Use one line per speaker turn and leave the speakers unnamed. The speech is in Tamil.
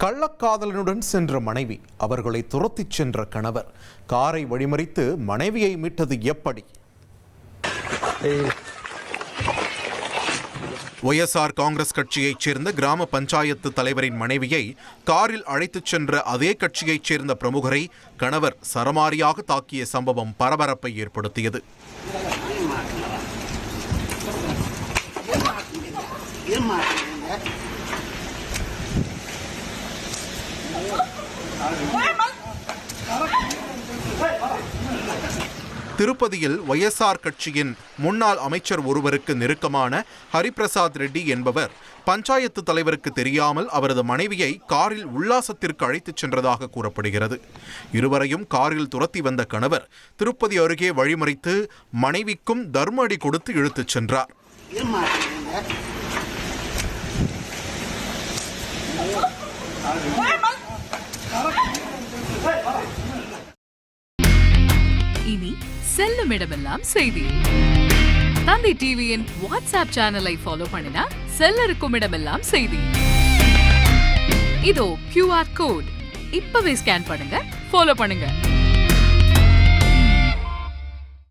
கள்ளக்காதலனுடன் சென்ற மனைவி, அவர்களை துரத்திச் சென்ற கணவர், காரை வழிமறித்து மனைவியை மீட்டது எப்படி? ஒய்எஸ்ஆர் காங்கிரஸ் கட்சியைச் சேர்ந்த கிராம பஞ்சாயத்து தலைவரின் மனைவியை காரில் அழைத்துச் சென்ற அதே கட்சியைச் சேர்ந்த பிரமுகரை கணவர் சரமாரியாக தாக்கிய சம்பவம் பரபரப்பை ஏற்படுத்தியது. திருப்பதியில் ஒய்எஸ்ஆர் கட்சியின் முன்னாள் அமைச்சர் ஒருவருக்கு நெருக்கமான ஹரிபிரசாத் ரெட்டி என்பவர் பஞ்சாயத்து தலைவருக்கு தெரியாமல் அவரது மனைவியை காரில் உல்லாசத்திற்கு அழைத்துச் சென்றதாக கூறப்படுகிறது. இருவரையும் காரில் துரத்தி வந்த கணவர் திருப்பதி அருகே வழிமறித்து மனைவிக்கும் தர்ம அடி கொடுத்து இழுத்துச் சென்றார்.
இனி செல்லும் இடமெல்லாம் செய்தி. தந்தை டிவியின் வாட்ஸ்அப் சேனலை ஃபாலோ பண்ணினா செல்லருக்கும் இடமெல்லாம் செய்தி. இதோ QR கோட் இப்பவே ஸ்கேன் பண்ணுங்க, ஃபாலோ பண்ணுங்க.